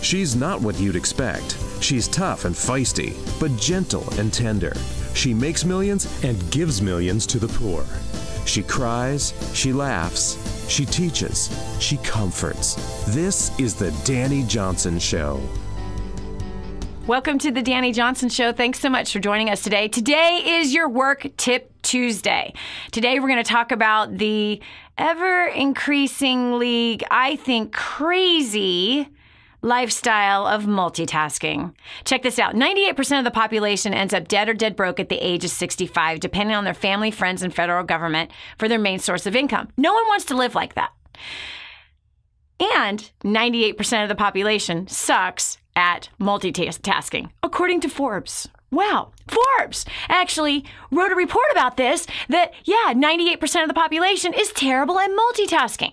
She's not what you'd expect. She's tough and feisty, but gentle and tender. She makes millions and gives millions to the poor. She cries, she laughs, she teaches, she comforts. This is the Dani Johnson Show. Welcome to the Dani Johnson Show. Thanks so much for joining us today. Today is your Work Tip Tuesday. Today we're going to talk about the ever-increasingly, I think, crazy lifestyle of multitasking. Check this out. 98% of the population ends up dead or dead broke at the age of 65, depending on their family, friends, and federal government for their main source of income. No one wants to live like that. And 98% of the population sucks at multitasking, according to Forbes. Wow. Forbes actually wrote a report about this, that, 98% of the population is terrible at multitasking.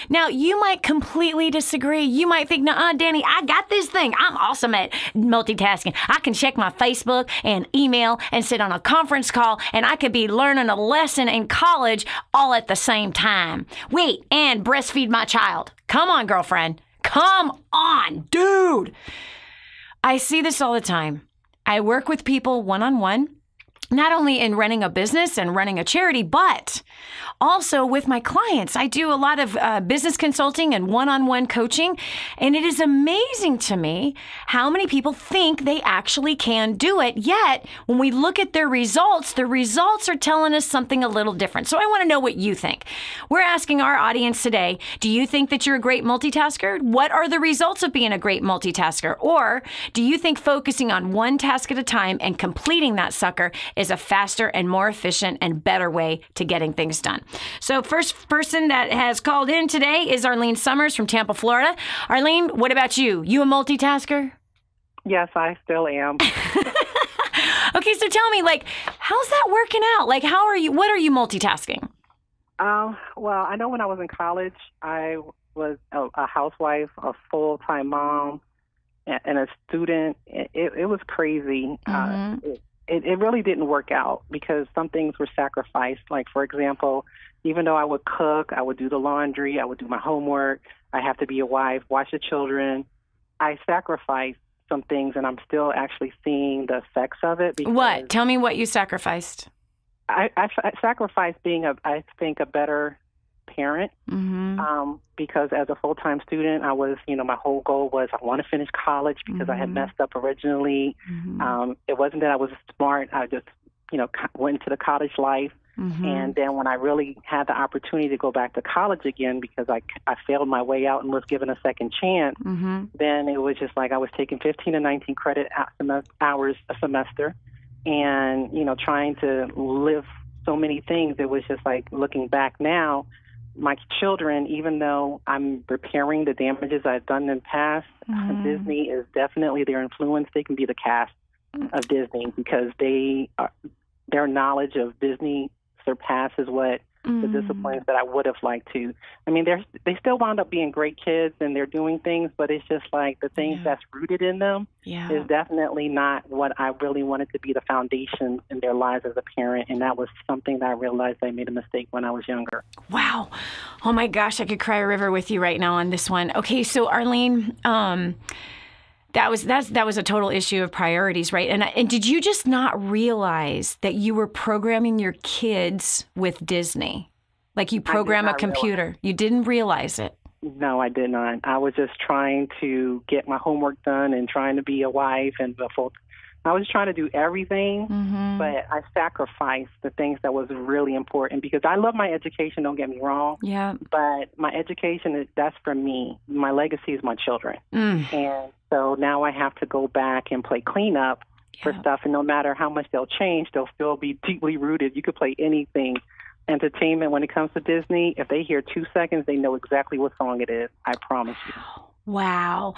Now, you might completely disagree. You might think, nah, Dani, I got this thing. I'm awesome at multitasking. I can check my Facebook and email and sit on a conference call, and I could be learning a lesson in college all at the same time. Wait, and breastfeed my child. Come on, girlfriend. Come on, dude. I see this all the time. I work with people one-on-one, not only in running a business and running a charity, but also with my clients. I do a lot of business consulting and one-on-one coaching, and it is amazing to me how many people think they actually can do it. Yet, when we look at their results are telling us something a little different. So I want to know what you think. We're asking our audience today, do you think that you're a great multitasker? What are the results of being a great multitasker? Or do you think focusing on one task at a time and completing that sucker is a faster and more efficient and better way to getting things done? So first person that has called in today is Arlene Summers from Tampa, Florida. Arlene, what about you? You a multitasker? Yes, I still am. Okay, so tell me, how's that working out? What are you multitasking? Well, I know when I was in college, I was a housewife, a full-time mom, and a student. It was crazy. Mm-hmm. It really didn't work out because some things were sacrificed. Like, for example, even though I would cook, I would do the laundry, I would do my homework, I have to be a wife, watch the children, I sacrificed some things, and I'm still actually seeing the effects of it. What? Tell me what you sacrificed. I sacrificed being, I think, a better parent, mm-hmm. Because as a full-time student, I was, my whole goal was I want to finish college because mm-hmm. I had messed up originally. Mm-hmm. It wasn't that I was smart. I just, went into the college life. Mm-hmm. And then when I really had the opportunity to go back to college again because I failed my way out and was given a second chance, mm-hmm. then it was just like I was taking 15 to 19 credit hours a semester and, trying to live so many things. It was just like looking back now, my children, even though I'm repairing the damages I've done in the past, mm-hmm. Disney is definitely their influence. They can be the cast of Disney because their knowledge of Disney surpasses what the disciplines that I would have liked to. I mean, they still wound up being great kids and they're doing things, but it's just like the things that's rooted in them is definitely not what I really wanted to be the foundation in their lives as a parent. And that was something that I realized I made a mistake when I was younger. Wow. Oh my gosh, I could cry a river with you right now on this one. Okay, so Arlene, that was a total issue of priorities, right? And did you just not realize that you were programming your kids with Disney? Like you program a computer. You didn't realize it. No, I did not. I was just trying to get my homework done and trying to be a wife and I was trying to do everything, mm-hmm. but I sacrificed the things that was really important because I love my education, don't get me wrong. Yeah. But my education, that's for me. My legacy is my children. Mm. And so now I have to go back and play cleanup for stuff. And no matter how much they'll change, they'll still be deeply rooted. You could play anything. Entertainment, when it comes to Disney, if they hear 2 seconds, they know exactly what song it is. I promise you. Wow.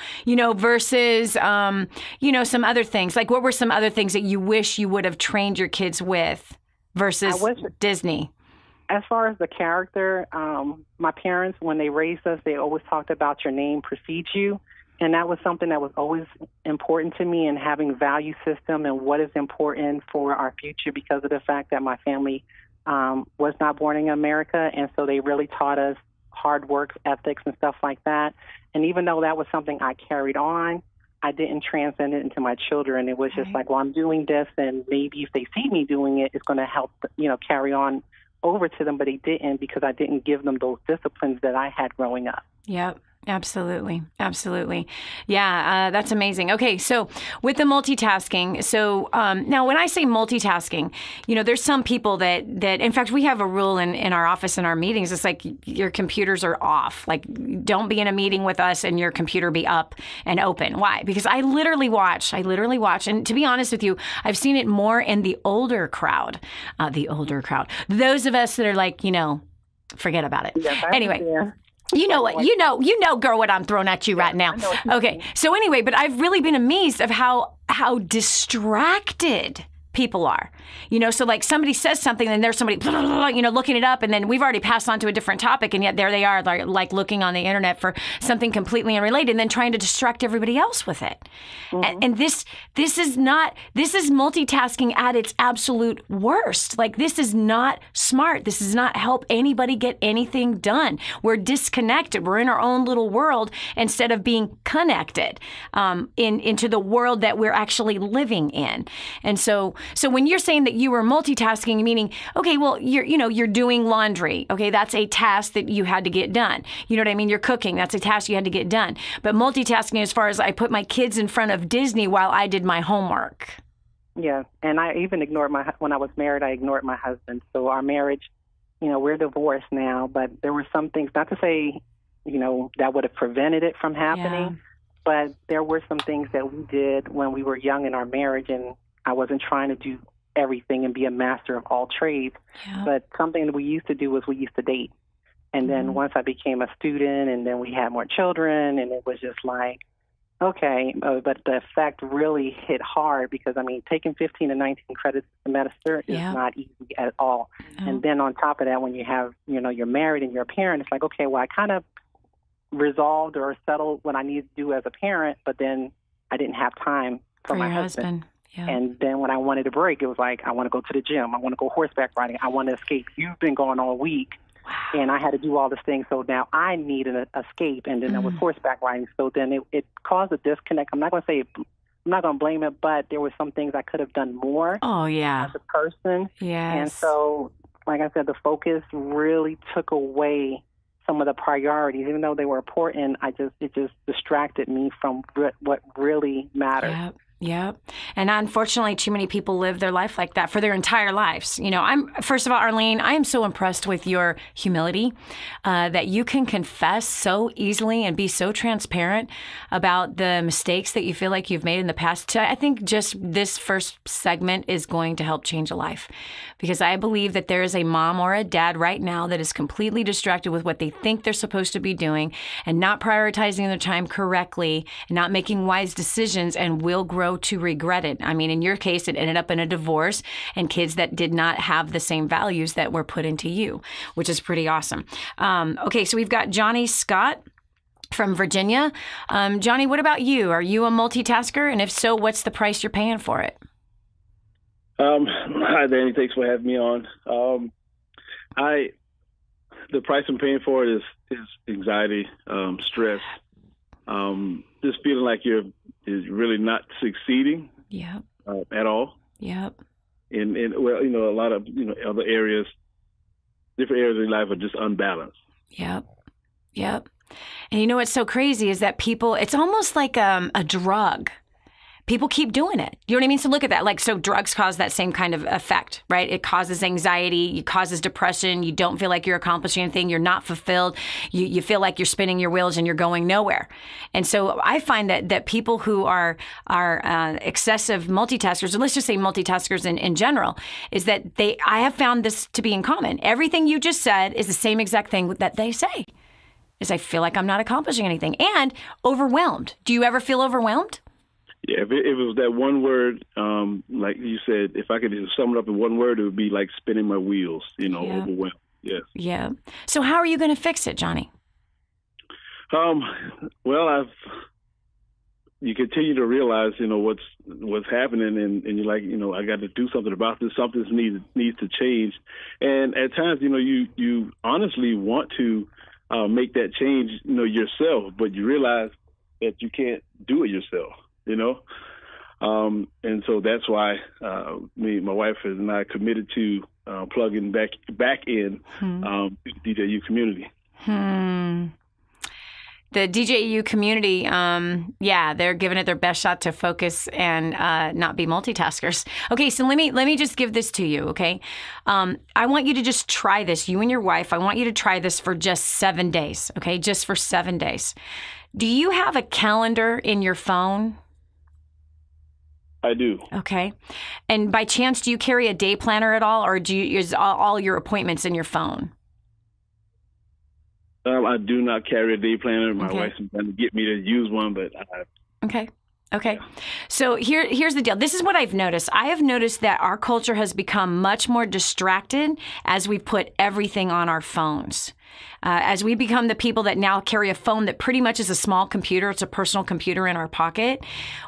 Versus, some other things. Like what were some other things that you wish you would have trained your kids with versus Disney? As far as the character, my parents, when they raised us, they always talked about your name precedes you. And that was something that was always important to me in having value system and what is important for our future because of the fact that my family was not born in America. And so they really taught us hard work ethics and stuff like that. And even though that was something I carried on, I didn't transcend it into my children. It was just like, well, I'm doing this, and maybe if they see me doing it, it's going to help, carry on over to them. But they didn't, because I didn't give them those disciplines that I had growing up. Yep. Absolutely. Absolutely. Yeah, that's amazing. Okay, so with the multitasking, now when I say multitasking, there's some people that in fact, we have a rule in our office, in our meetings. It's like your computers are off. Like, don't be in a meeting with us and your computer be up and open. Why? Because I literally watch. And to be honest with you, I've seen it more in the older crowd. Those of us that are like, forget about it. Yes, anyway. Yeah. You know what? You know, girl, what I'm throwing at you right now. Okay. So anyway, but I've really been amazed of how distracted people are. So like somebody says something and there's somebody, looking it up, and then we've already passed on to a different topic, and yet there they are, like looking on the internet for something completely unrelated, and then trying to distract everybody else with it. Mm-hmm. And this is multitasking at its absolute worst. Like, this is not smart. This does not help anybody get anything done. We're disconnected. We're in our own little world instead of being connected into the world that we're actually living in. And so when you're saying that you were multitasking, meaning, okay, well, you're doing laundry. Okay, that's a task that you had to get done. You know what I mean? You're cooking. That's a task you had to get done. But multitasking, as far as I put my kids in front of Disney while I did my homework. Yeah, and I even ignored when I was married, I ignored my husband. So our marriage, we're divorced now, but there were some things, not to say, that would have prevented it from happening, but there were some things that we did when we were young in our marriage, and I wasn't trying to do everything and be a master of all trades. Yeah. But something that we used to do was we used to date. And then once I became a student, and then we had more children, and it was just like, okay. But the effect really hit hard, because, taking 15 to 19 credits a semester is not easy at all. No. And then on top of that, when you have, you're married and you're a parent, it's like, okay, well, I kind of resolved or settled what I needed to do as a parent, but then I didn't have time for my husband. Yeah. And then when I wanted a break, it was like, I want to go to the gym. I want to go horseback riding. I want to escape. You've been gone all week. Wow. And I had to do all this things. So now I need an escape. And then there was horseback riding. So then it caused a disconnect. I'm not going to blame it, but there were some things I could have done more. Oh, yeah. As a person. Yes. And so, like I said, the focus really took away some of the priorities. Even though they were important, it just distracted me from what really mattered. Yep. Yep. And unfortunately, too many people live their life like that for their entire lives. First of all, Arlene, I am so impressed with your humility, that you can confess so easily and be so transparent about the mistakes that you feel like you've made in the past. I think just this first segment is going to help change a life, because I believe that there is a mom or a dad right now that is completely distracted with what they think they're supposed to be doing and not prioritizing their time correctly and not making wise decisions, and will grow to regret it. In your case, it ended up in a divorce and kids that did not have the same values that were put into you, which is pretty awesome. Okay, so we've got Johnny Scott from Virginia. Johnny, what about you? Are you a multitasker? And if so, what's the price you're paying for it? Hi, Dani. Thanks for having me on. The price I'm paying for it is anxiety, stress, just feeling like you're really not succeeding. Yep. At all. Yep. And a lot of other areas, different areas of life are just unbalanced. Yep. And what's so crazy is that people, it's almost like a drug. People keep doing it. You know what I mean? So look at that. So drugs cause that same kind of effect, right? It causes anxiety. It causes depression. You don't feel like you're accomplishing anything. You're not fulfilled. You feel like you're spinning your wheels and you're going nowhere. And so I find that people who are excessive multitaskers, or let's just say multitaskers in general, is that I have found this to be in common. Everything you just said is the same exact thing that they say. Is I feel like I'm not accomplishing anything, and overwhelmed. Do you ever feel overwhelmed? Yeah, if it was that one word, like you said, if I could sum it up in one word, it would be like spinning my wheels, overwhelmed. Yes. Yeah. So how are you going to fix it, Johnny? Well, you continue to realize, what's happening, and you're like, I got to do something about this. Something needs to change. And at times, you honestly want to make that change, yourself, but you realize that you can't do it yourself, and so that's why my wife and I committed to plugging back in to the DJU community. The DJU community, they're giving it their best shot to focus and not be multitaskers. Okay, so let me just give this to you, okay? I want you to just try this, you and your wife. I want you to try this for just 7 days, okay? Just for 7 days. Do you have a calendar in your phone? I do. Okay. And by chance, do you carry a day planner at all, or is all your appointments in your phone? I do not carry a day planner. My wife's trying to get me to use one, but Okay. So here's the deal. This is what I've noticed. I have noticed that our culture has become much more distracted as we put everything on our phones. As we become the people that now carry a phone that pretty much is a small computer, it's a personal computer in our pocket,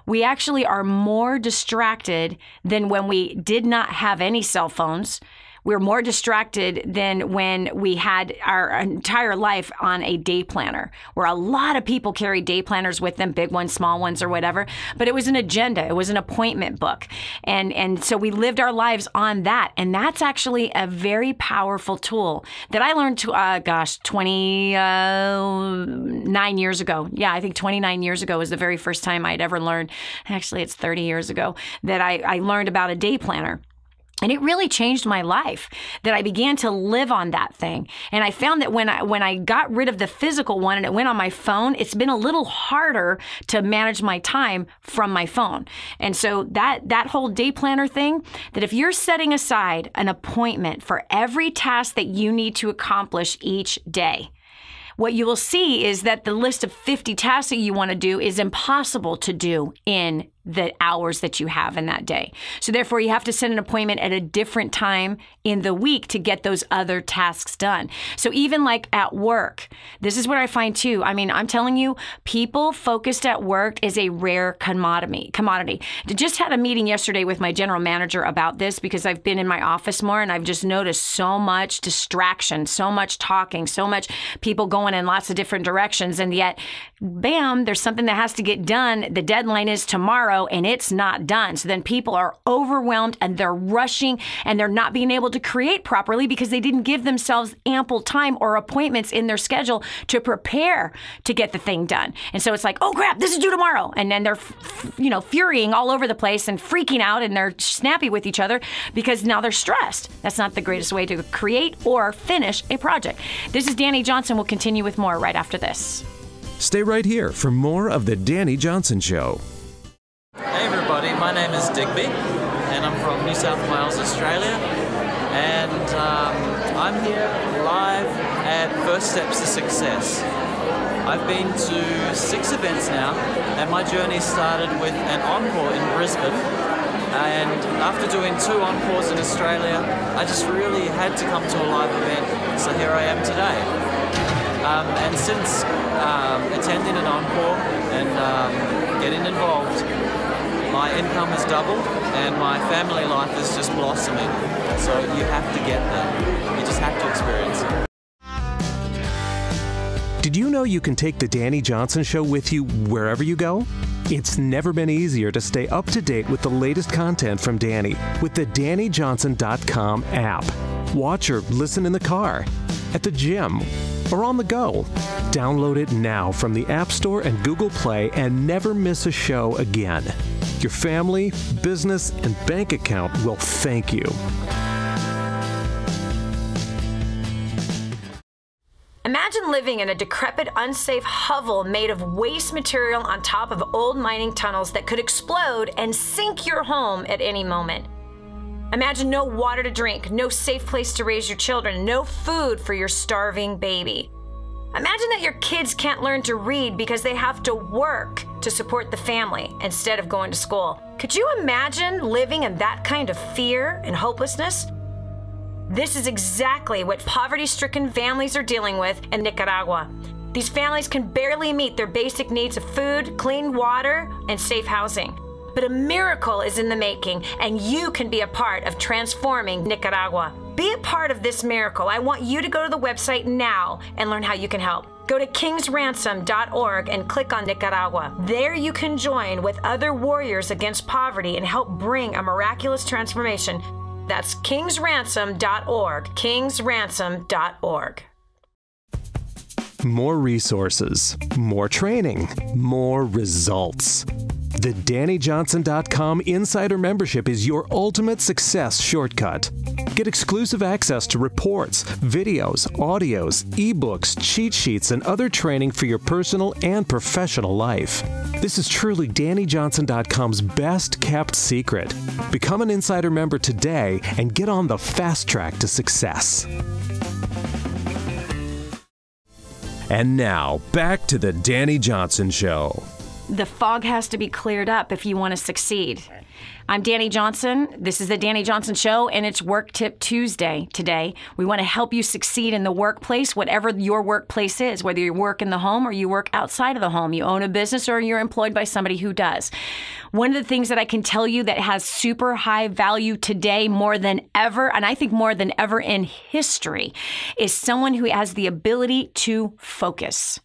we actually are more distracted than when we did not have any cell phones. We're more distracted than when we had our entire life on a day planner, where a lot of people carry day planners with them, big ones, small ones, or whatever. But it was an agenda. It was an appointment book. And so we lived our lives on that. And that's actually a very powerful tool that I learned, 29 years ago. Yeah, I think 29 years ago was the very first time I'd ever learned. Actually, it's 30 years ago that I learned about a day planner. And it really changed my life, that I began to live on that thing. And I found that when I got rid of the physical one and it went on my phone, it's been a little harder to manage my time from my phone. And so that whole day planner thing, that if you're setting aside an appointment for every task that you need to accomplish each day, what you will see is that the list of 50 tasks that you want to do is impossible to do in the hours that you have in that day. So therefore, you have to set an appointment at a different time in the week to get those other tasks done. So even like at work, this is what I find too. I mean, I'm telling you, people focused at work is a rare commodity. I just had a meeting yesterday with my general manager about this because I've been in my office more and I've just noticed so much distraction, so much talking, so much people going in lots of different directions. And yet, bam, there's something that has to get done. The deadline is tomorrow and it's not done. So then people are overwhelmed and they're rushing and they're not being able to create properly because they didn't give themselves ample time or appointments in their schedule to prepare to get the thing done. And so it's like, oh crap, this is due tomorrow. And then they're, furying all over the place and freaking out and they're snappy with each other because now they're stressed. That's not the greatest way to create or finish a project. This is Dani Johnson. We'll continue with more right after this. Stay right here for more of The Dani Johnson Show. Hey everybody, my name is Digby and I'm from New South Wales, Australia, and I'm here live at First Steps to Success. I've been to 6 events now and my journey started with an encore in Brisbane, and after doing 2 encores in Australia, I just really had to come to a live event, so here I am today. And since attending an encore and getting involved, my income has doubled and my family life is just blossoming. So you have to get there. You just have to experience it. Did you know you can take The Dani Johnson Show with you wherever you go? It's never been easier to stay up to date with the latest content from Dani with the DaniJohnson.com app. Watch or listen in the car, at the gym, or on the go. Download it now from the App Store and Google Play and never miss a show again. Your family, business, and bank account will thank you. Imagine living in a decrepit, unsafe hovel made of waste material on top of old mining tunnels that could explode and sink your home at any moment. Imagine no water to drink, no safe place to raise your children, no food for your starving baby. Imagine that your kids can't learn to read because they have to work to support the family instead of going to school. Could you imagine living in that kind of fear and hopelessness? This is exactly what poverty-stricken families are dealing with in Nicaragua. These families can barely meet their basic needs of food, clean water, and safe housing. But a miracle is in the making, and you can be a part of transforming Nicaragua. be a part of this miracle. I want you to go to the website now and learn how you can help. Go to kingsransom.org and click on Nicaragua. There you can join with other warriors against poverty and help bring a miraculous transformation. That's kingsransom.org, kingsransom.org. More resources, more training, more results. The DaniJohnson.com Insider Membership is your ultimate success shortcut. Get exclusive access to reports, videos, audios, ebooks, cheat sheets, and other training for your personal and professional life. This is truly DaniJohnson.com's best kept secret. Become an Insider member today and get on the fast track to success. And now, back to the Dani Johnson Show. The fog has to be cleared up if you want to succeed. I'm Dani Johnson. This is the Dani Johnson Show, and it's Work Tip Tuesday today. We want to help you succeed in the workplace, whatever your workplace is, whether you work in the home or you work outside of the home. You own a business or you're employed by somebody who does. One of the things that I can tell you that has super high value today more than ever, and I think more than ever in history, is someone who has the ability to focus.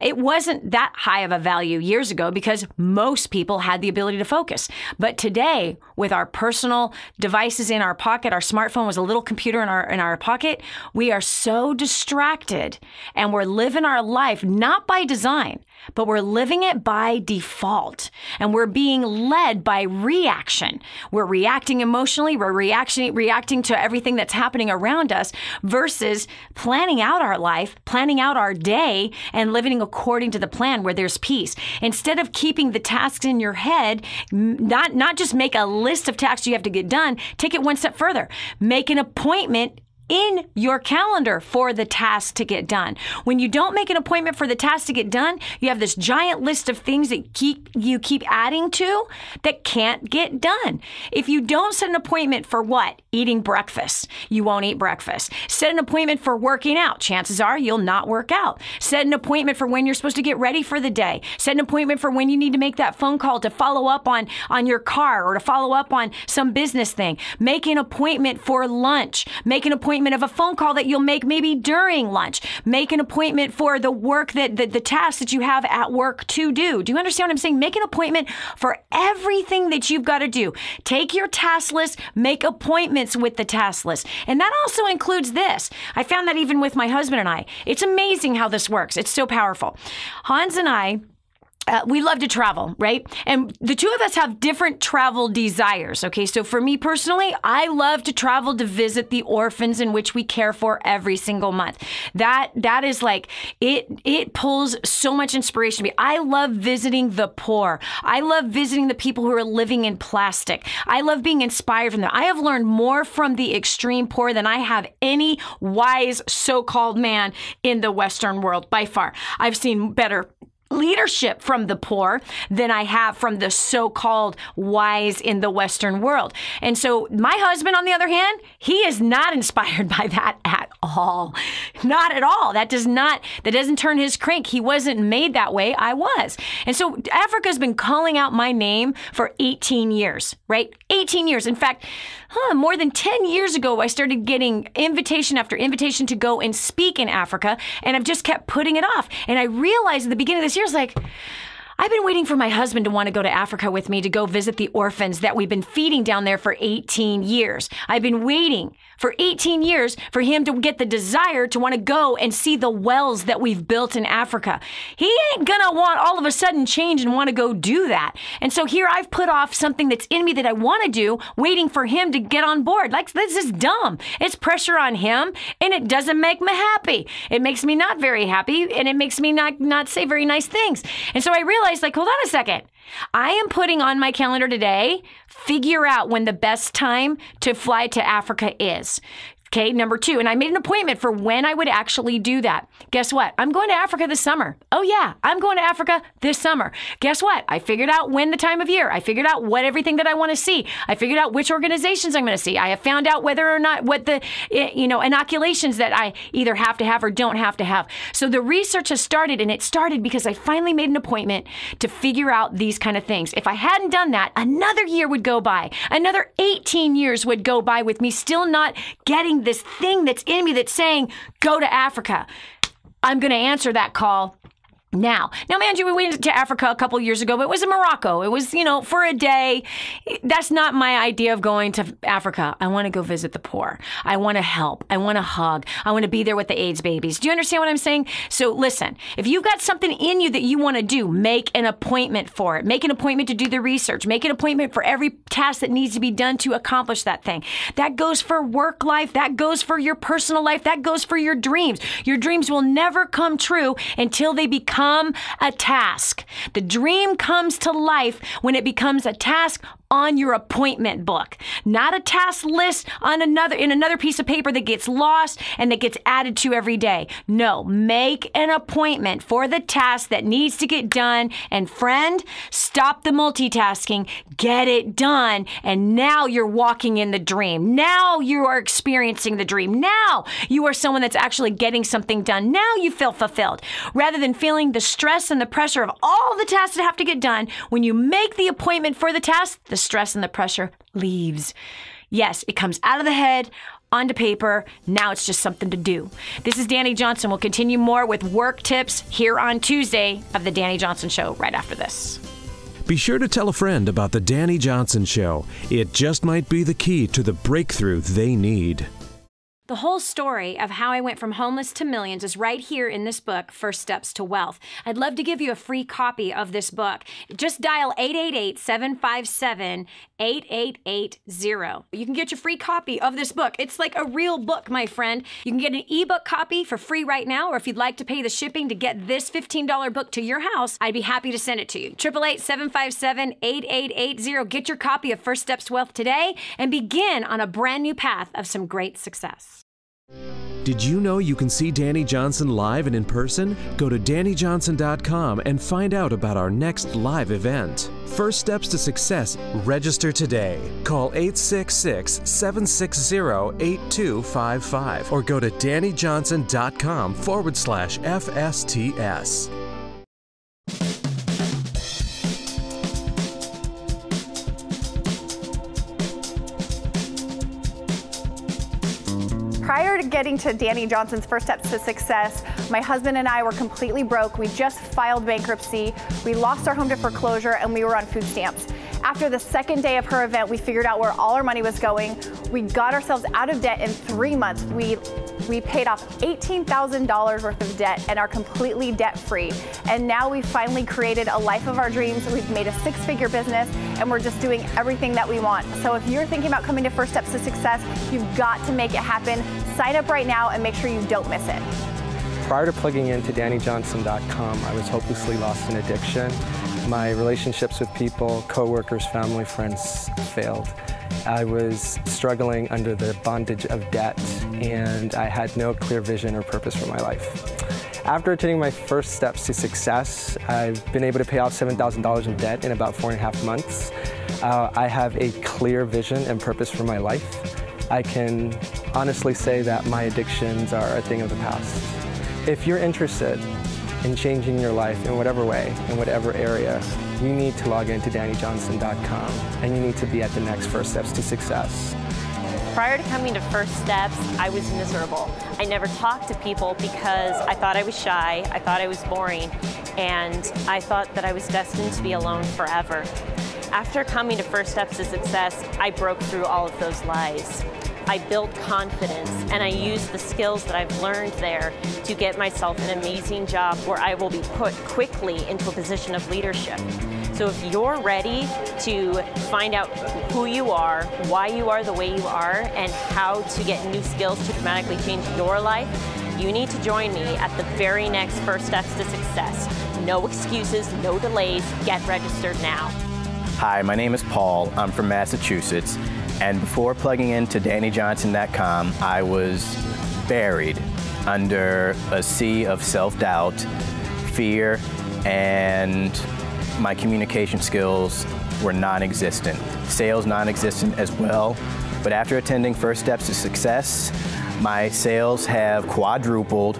It wasn't that high of a value years ago because most people had the ability to focus. But today, with our personal devices in our pocket, our smartphone was a little computer in our pocket, we are so distracted and we're living our life not by design, but we're living it by default. And we're being led by reaction. We're reacting emotionally, we're reacting to everything that's happening around us versus planning out our life, planning out our day, and living according to the plan where there's peace. Instead of keeping the tasks in your head, not just make a list of tasks you have to get done, take it one step further. Make an appointment in your calendar for the task to get done. When you don't make an appointment for the task to get done, you have this giant list of things that you keep adding to that can't get done. If you don't set an appointment for what? Eating breakfast, you won't eat breakfast. Set an appointment for working out. Chances are you'll not work out. Set an appointment for when you're supposed to get ready for the day. Set an appointment for when you need to make that phone call to follow up on your car or to follow up on some business thing. Make an appointment for lunch. Make an appointment of a phone call that you'll make maybe during lunch. Make an appointment for the work the tasks that you have at work to do. Do you understand what I'm saying? Make an appointment for everything that you've got to do. Take your task list, make appointments with the task list. And that also includes this. I found that even with my husband and I. It's amazing how this works. It's so powerful. Hans and I, we love to travel, right? And the two of us have different travel desires, okay? So for me personally, I love to travel to visit the orphans in which we care for every single month. That is like, it pulls so much inspiration to me. I love visiting the poor. I love visiting the people who are living in plastic. I love being inspired from them. I have learned more from the extreme poor than I have any wise so-called man in the Western world, by far. I've seen better leadership from the poor than I have from the so-called wise in the Western world. And so my husband, on the other hand, he is not inspired by that at all. Not at all. That doesn't turn his crank. He wasn't made that way. I was. And so Africa's been calling out my name for 18 years, right? 18 years. In fact, more than 10 years ago, I started getting invitation after invitation to go and speak in Africa, and I've just kept putting it off. And I realized at the beginning of this year, I was like, I've been waiting for my husband to want to go to Africa with me to go visit the orphans that we've been feeding down there for 18 years. I've been waiting for 18 years for him to get the desire to want to go and see the wells that we've built in Africa. He ain't gonna want all of a sudden change and want to go do that. And so here I've put off something that's in me that I want to do, waiting for him to get on board. Like, this is dumb. It's pressure on him, and it doesn't make me happy. It makes me not very happy, and it makes me not say very nice things. And so I realized, like, hold on a second. I am putting on my calendar today, figure out when the best time to fly to Africa is. Okay, number 2, and I made an appointment for when I would actually do that. Guess what? I'm going to Africa this summer. Oh yeah, I'm going to Africa this summer. Guess what? I figured out when the time of year. I figured out what everything that I want to see. I figured out which organizations I'm going to see. I have found out whether or not what the inoculations that I either have to have or don't have to have. So the research has started, and it started because I finally made an appointment to figure out these kind of things. If I hadn't done that, another year would go by. Another 18 years would go by with me still not getting this thing that's in me that's saying, go to Africa. I'm going to answer that call now, mind you, we went to Africa a couple years ago, but it was in Morocco. It was, for a day. That's not my idea of going to Africa. I want to go visit the poor. I want to help. I want to hug. I want to be there with the AIDS babies. Do you understand what I'm saying? So listen, if you've got something in you that you want to do, make an appointment for it. Make an appointment to do the research. Make an appointment for every task that needs to be done to accomplish that thing. That goes for work life. That goes for your personal life. That goes for your dreams. Your dreams will never come true until they become a task. The dream comes to life when it becomes a task on your appointment book, not a task list on another piece of paper that gets lost and that gets added to every day. No, make an appointment for the task that needs to get done. And friend, stop the multitasking, get it done. And now you're walking in the dream. Now you are experiencing the dream. Now you are someone that's actually getting something done. Now you feel fulfilled. Rather than feeling the stress and the pressure of all the tasks that have to get done, when you make the appointment for the task, the stress and the pressure leaves. Yes, it comes out of the head, onto paper. Now it's just something to do. This is Dani Johnson. We'll continue more with work tips here on Tuesday of The Dani Johnson Show right after this. Be sure to tell a friend about The Dani Johnson Show. It just might be the key to the breakthrough they need. The whole story of how I went from homeless to millions is right here in this book, First Steps to Wealth. I'd love to give you a free copy of this book. Just dial 888-757-8880. You can get your free copy of this book. It's like a real book, my friend. You can get an ebook copy for free right now, or if you'd like to pay the shipping to get this $15 book to your house, I'd be happy to send it to you. 888-757-8880. Get your copy of First Steps to Wealth today and begin on a brand new path of some great success. Did you know you can see Dani Johnson live and in person? Go to DaniJohnson.com and find out about our next live event. First Steps to Success. Register today. Call 866-760-8255 or go to DaniJohnson.com/FSTS. Prior to getting to Dani Johnson's First Steps to Success, my husband and I were completely broke. We just filed bankruptcy. We lost our home to foreclosure and we were on food stamps. After the second day of her event, we figured out where all our money was going. We got ourselves out of debt in 3 months. We paid off $18,000 worth of debt and are completely debt-free. And now we've finally created a life of our dreams. We've made a 6-figure business and we're just doing everything that we want. So if you're thinking about coming to First Steps to Success, you've got to make it happen. Sign up right now and make sure you don't miss it. Prior to plugging into DaniJohnson.com, I was hopelessly lost in addiction. My relationships with people, coworkers, family, friends failed. I was struggling under the bondage of debt, and I had no clear vision or purpose for my life. After attaining my first steps to success, I've been able to pay off $7,000 in debt in about 4.5 months. I have a clear vision and purpose for my life. I can honestly say that my addictions are a thing of the past. If you're interested in changing your life in whatever way, in whatever area, you need to log into DaniJohnson.com and you need to be at the next First Steps to Success. Prior to coming to First Steps, I was miserable. I never talked to people because I thought I was shy, I thought I was boring, and I thought that I was destined to be alone forever. After coming to First Steps to Success, I broke through all of those lies. I built confidence and I used the skills that I've learned there to get myself an amazing job where I will be put quickly into a position of leadership. So if you're ready to find out who you are, why you are the way you are, and how to get new skills to dramatically change your life, you need to join me at the very next First Steps to Success. No excuses, no delays, get registered now. Hi, my name is Paul. I'm from Massachusetts. And before plugging into DaniJohnson.com, I was buried under a sea of self-doubt, fear, and my communication skills were non-existent. Sales non-existent as well. But after attending First Steps to Success, my sales have quadrupled,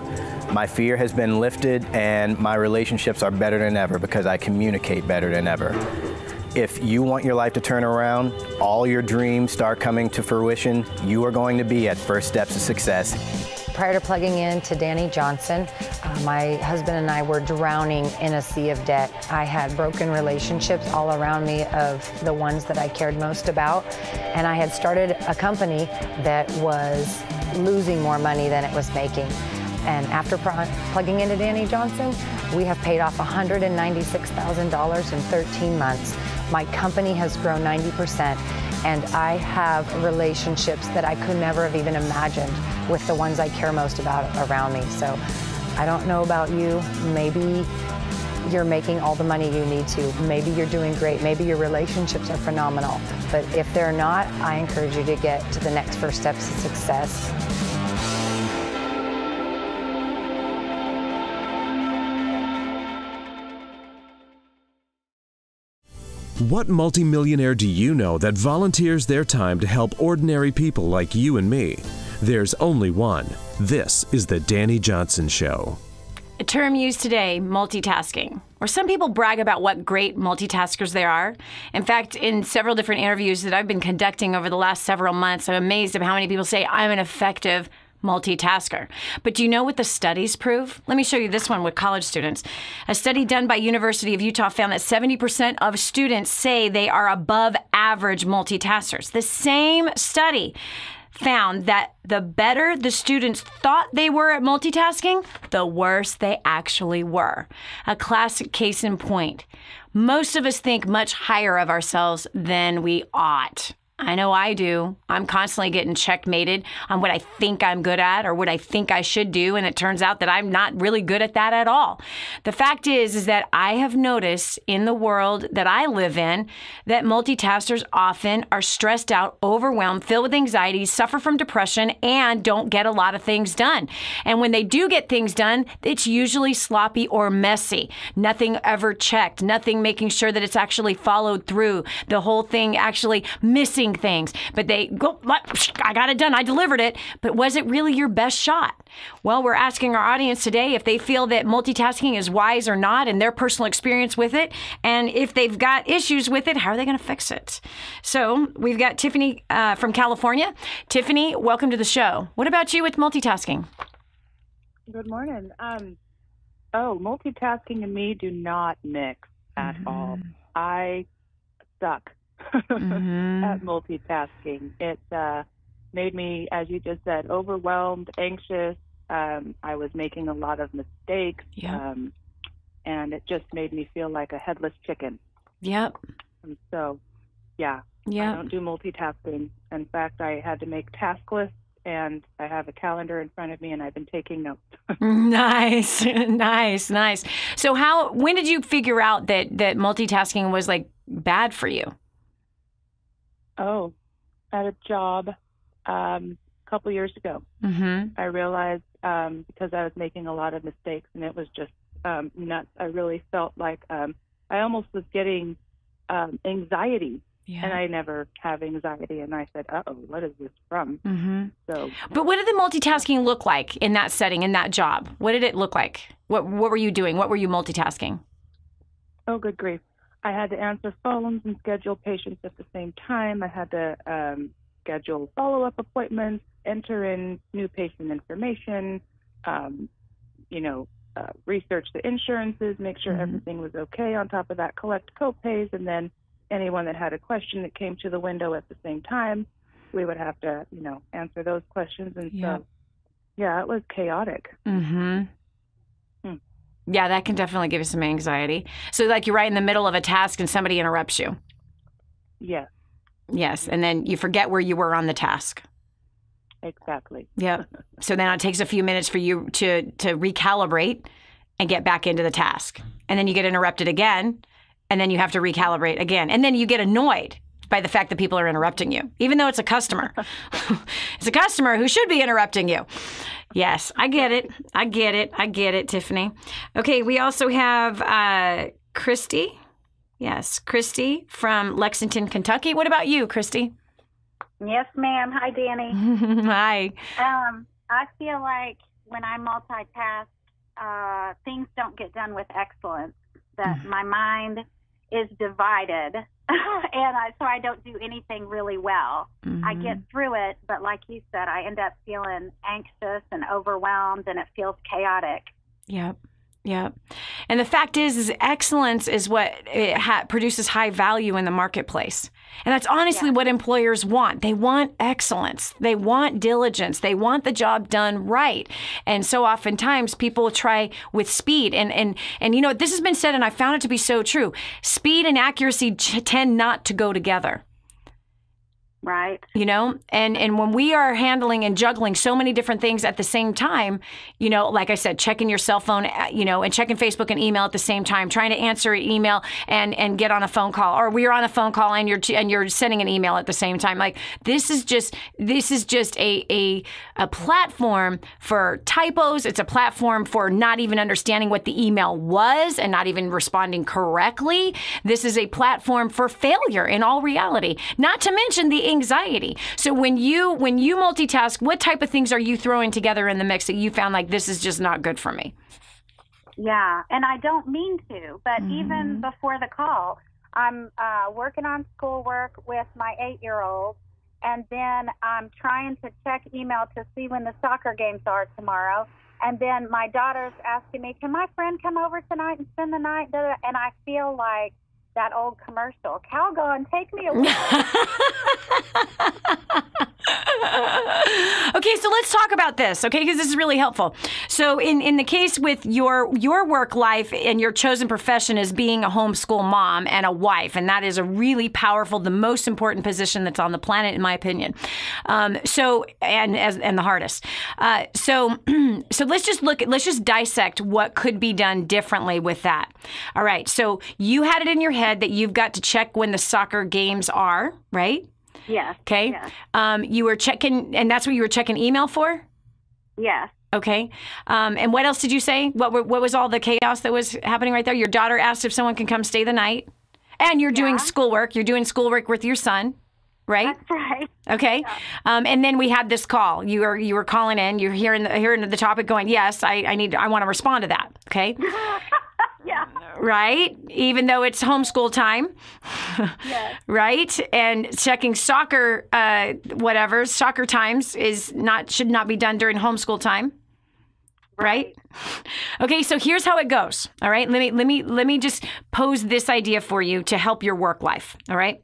my fear has been lifted, and my relationships are better than ever because I communicate better than ever. If you want your life to turn around, all your dreams start coming to fruition, you are going to be at First Steps to Success. Prior to plugging in to Dani Johnson, my husband and I were drowning in a sea of debt. I had broken relationships all around me of the ones that I cared most about, and I had started a company that was losing more money than it was making. And after plugging into Dani Johnson, we have paid off $196,000 in 13 months. My company has grown 90%, and I have relationships that I could never have even imagined with the ones I care most about around me. So I don't know about you. Maybe you're making all the money you need to. Maybe you're doing great. Maybe your relationships are phenomenal. But if they're not, I encourage you to get to the next first steps to success. What multimillionaire do you know that volunteers their time to help ordinary people like you and me? There's only one. This is the Dani Johnson Show. A term used today, multitasking. Or some people brag about what great multitaskers they are. In fact, in several different interviews that I've been conducting over the last several months, I'm amazed at how many people say I'm an effective multitasker. But do you know what the studies prove? Let me show you this one with college students. A study done by University of Utah found that 70% of students say they are above average multitaskers. The same study found that the better the students thought they were at multitasking, the worse they actually were. A classic case in point. Most of us think much higher of ourselves than we ought. I know I do. I'm constantly getting checkmated on what I think I'm good at or what I think I should do, and it turns out that I'm not really good at that at all. The fact is that I have noticed in the world that I live in that multitaskers often are stressed out, overwhelmed, filled with anxiety, suffer from depression, and don't get a lot of things done. And when they do get things done, it's usually sloppy or messy. Nothing ever checked, nothing making sure that it's actually followed through, the whole thing actually missing things, but they go, I got it done, I delivered it, but was it really your best shot? Well, we're asking our audience today if they feel that multitasking is wise or not and their personal experience with it, and if they've got issues with it, how are they going to fix it? So we've got Tiffany from California. Tiffany, welcome to the show. What about you with multitasking? Good morning. Multitasking and me do not mix at all. I suck. At multitasking. It made me, as you just said, overwhelmed, anxious. I was making a lot of mistakes, and it just made me feel like a headless chicken. Yep. And so, I don't do multitasking. In fact, I had to make task lists, and I have a calendar in front of me, and I've been taking notes. Nice. So when did you figure out that multitasking was like bad for you? Oh, at a job a couple years ago. I realized because I was making a lot of mistakes, and it was just nuts. I really felt like I almost was getting anxiety, and I never have anxiety. And I said, "Uh-oh, what is this from?" But what did the multitasking look like in that setting, in that job? What did it look like? What were you doing? What were you multitasking? Oh, good grief. I had to answer phones and schedule patients at the same time. I had to schedule follow-up appointments, enter in new patient information, research the insurances, make sure everything was okay. On top of that, collect co-pays, and then anyone that had a question that came to the window at the same time, we would have to, answer those questions. And so, it was chaotic. Yeah, that can definitely give you some anxiety. So like you're right in the middle of a task and somebody interrupts you. Yes. Yes, and then you forget where you were on the task. Exactly. Yep. So then it takes a few minutes for you to recalibrate and get back into the task. And then you get interrupted again, and then you have to recalibrate again. And then you get annoyed. by the fact that people are interrupting you, even though it's a customer. It's a customer who should be interrupting you. Yes, I get it. I get it, Tiffany. Okay, we also have Christy. Yes, Christy from Lexington, Kentucky. What about you, Christy? Yes, ma'am. Hi, Dani. Hi. I feel like when I multitask, things don't get done with excellence. That my mind is divided, and so I don't do anything really well. I get through it, but like you said, I end up feeling anxious and overwhelmed, and it feels chaotic. Yep. And the fact is excellence is what produces high value in the marketplace. And that's honestly what employers want. They want excellence. They want diligence. They want the job done right. And so oftentimes people try with speed. And you know, this has been said, and I found it to be so true. Speed and accuracy tend not to go together. Right. You know, and when we are handling and juggling so many different things at the same time, you know, like I said, checking your cell phone, you know, and checking Facebook and email at the same time, trying to answer an email and get on a phone call, or we're on a phone call and you're sending an email at the same time. Like this is just a platform for typos. It's a platform for not even understanding what the email was and not even responding correctly. This is a platform for failure in all reality, not to mention the anxiety. So when you multitask, what type of things are you throwing together in the mix that you found like this is just not good for me? Yeah, and I don't mean to, but even before the call, I'm working on schoolwork with my 8-year-old, and then I'm trying to check email to see when the soccer games are tomorrow. And then my daughter's asking me, can my friend come over tonight and spend the night? And I feel like that old commercial, Calgon, take me away. Okay, so let's talk about this, okay, because this is really helpful. So in the case with your work life and your chosen profession as being a homeschool mom and a wife, and that is a really powerful, the most important position that's on the planet, in my opinion. And the hardest. So let's just dissect what could be done differently with that. All right, so you had it in your head that you've got to check when the soccer games are, right? Yes. Okay. Yes. You were checking, and that's what you were checking email for? Yes. Okay. And what else did you say? What was all the chaos that was happening right there? Your daughter asked if someone can come stay the night, and you're doing schoolwork. You're doing schoolwork with your son, right? That's right. Okay. Yeah. And then we had this call. You were calling in. You're hearing the topic, going, yes, I want to respond to that. Okay. Yeah. Right? Even though it's homeschool time. Yes. Right? And checking soccer times should not be done during homeschool time. Right? Okay, so here's how it goes. All right? Let me just pose this idea for you to help your work life. All right?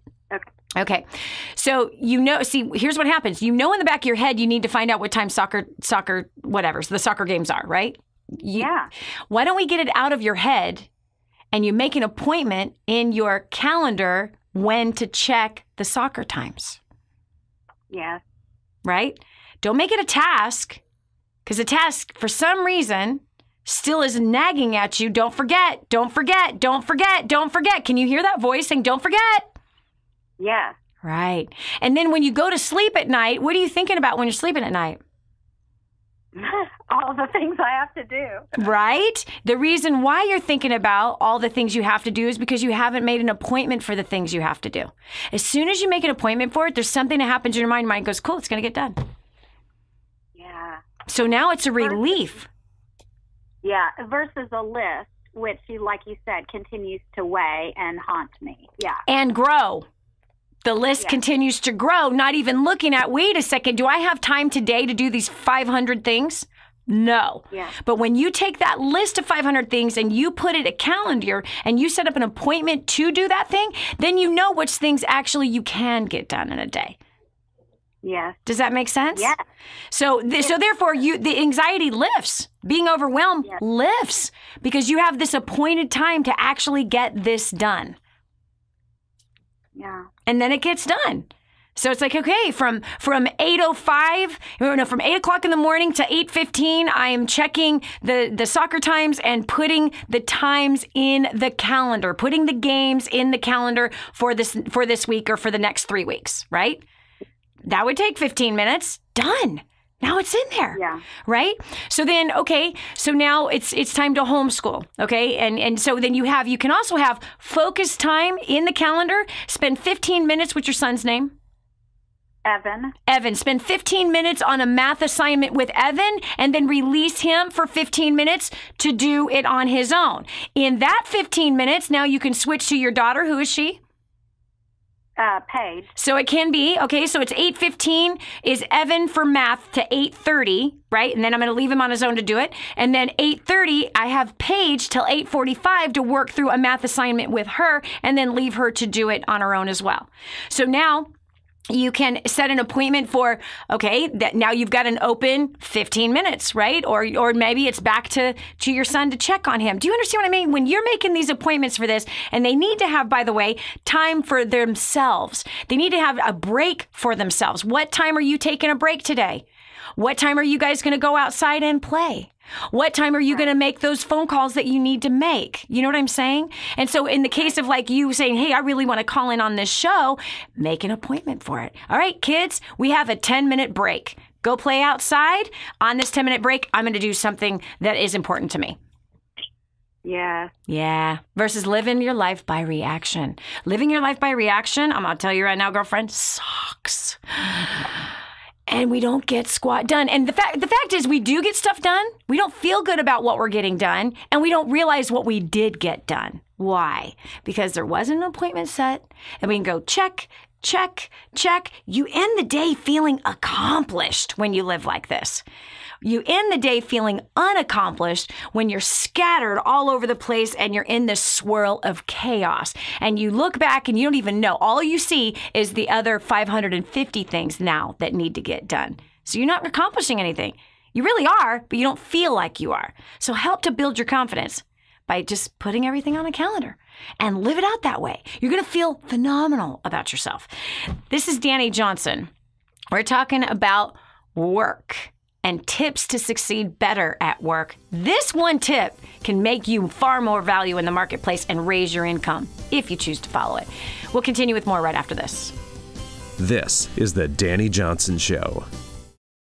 Okay. So, here's what happens. In the back of your head, you need to find out what time so the soccer games are, right? Yeah. Why don't we get it out of your head and you make an appointment in your calendar when to check the soccer times? Yes. Right? Don't make it a task, because a task, for some reason, still is nagging at you. Don't forget, don't forget, don't forget, don't forget. Can you hear that voice saying, don't forget? Yes. Right. And then when you go to sleep at night, what are you thinking about when you're sleeping at night? All the things I have to do. Right? The reason why you're thinking about all the things you have to do is because you haven't made an appointment for the things you have to do. As soon as you make an appointment for it, there's something that happens in your mind. Your mind goes, cool, it's going to get done. Yeah. So now it's a relief. Yeah, versus a list, which, like you said, continues to weigh and haunt me. Yeah. And grow. The list continues to grow, not even looking at, wait a second, do I have time today to do these 500 things? No. Yeah. But when you take that list of 500 things and you put it a calendar and you set up an appointment to do that thing, then you know which things actually you can get done in a day. Yes. Does that make sense? Yeah. So therefore, the anxiety lifts. Being overwhelmed lifts because you have this appointed time to actually get this done. Yeah. And then it gets done. So it's like, okay, from 8:05, from 8 o'clock in the morning to 8:15, I am checking the soccer times and putting the times in the calendar, putting the games in the calendar for this week or for the next 3 weeks, right? That would take 15 minutes. Done. Now it's in there, right? So then, okay, so now it's time to homeschool, okay? And so then you can also have focus time in the calendar. Spend 15 minutes with your son's name. Evan, spend 15 minutes on a math assignment with Evan and then release him for 15 minutes to do it on his own. In that 15 minutes, now you can switch to your daughter. Who is she? Paige. So it can be, okay, so it's 8:15 is Evan for math to 8:30, right? And then I'm going to leave him on his own to do it. And then 8:30, I have Paige till 8:45 to work through a math assignment with her and then leave her to do it on her own as well. So now you can set an appointment for, okay, that now you've got an open 15 minutes, right? Or maybe it's back to your son to check on him. Do you understand what I mean? When you're making these appointments for this, and they need to have, by the way, time for themselves. They need to have a break for themselves. What time are you taking a break today? What time are you guys going to go outside and play? What time are you going to make those phone calls that you need to make? You know what I'm saying? And so in the case of like you saying, hey, I really want to call in on this show, make an appointment for it. All right, kids, we have a 10-minute break. Go play outside. On this 10-minute break, I'm going to do something that is important to me. Yeah. Versus living your life by reaction. Living your life by reaction, I'm going to tell you right now, girlfriend, sucks. And we don't get squat done. And the fact is we do get stuff done. We don't feel good about what we're getting done. And we don't realize what we did get done. Why? Because there wasn't an appointment set. And we can go check, check, check. You end the day feeling accomplished when you live like this. You end the day feeling unaccomplished when you're scattered all over the place and you're in this swirl of chaos. And you look back and you don't even know. All you see is the other 550 things now that need to get done. So you're not accomplishing anything. You really are, but you don't feel like you are. So help to build your confidence by just putting everything on a calendar and live it out that way. You're going to feel phenomenal about yourself. This is Dani Johnson. We're talking about work and tips to succeed better at work. This one tip can make you far more value in the marketplace and raise your income if you choose to follow it. We'll continue with more right after this. This is the Dani Johnson Show.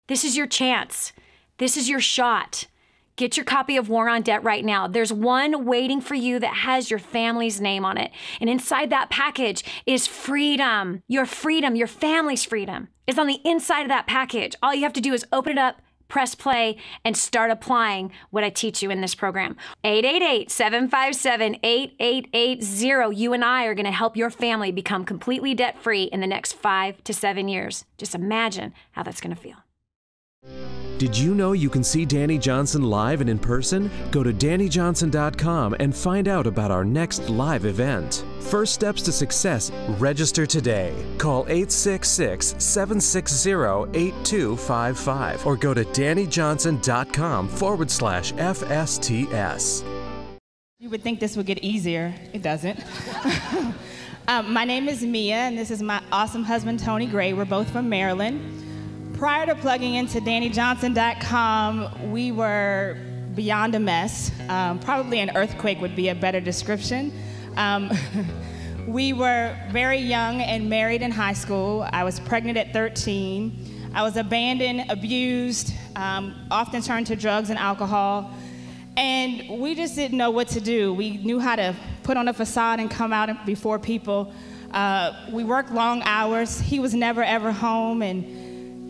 This is your chance. This is your shot. Get your copy of War on Debt right now. There's one waiting for you that has your family's name on it. And inside that package is freedom. Your freedom, your family's freedom is on the inside of that package. All you have to do is open it up, press play, and start applying what I teach you in this program. 888-757-8880. You and I are going to help your family become completely debt-free in the next 5 to 7 years. Just imagine how that's going to feel. Did you know you can see Dani Johnson live and in person? Go to DaniJohnson.com and find out about our next live event. First Steps to Success. Register today. Call 866-760-8255 or go to DaniJohnson.com/FSTS. You would think this would get easier. It doesn't. My name is Mia, and this is my awesome husband, Tony Gray. We're both from Maryland. Prior to plugging into DaniJohnson.com, we were beyond a mess. Probably an earthquake would be a better description. We were very young and married in high school. I was pregnant at 13. I was abandoned, abused, often turned to drugs and alcohol. And we just didn't know what to do. We knew how to put on a facade and come out before people. We worked long hours. He was never, ever home. And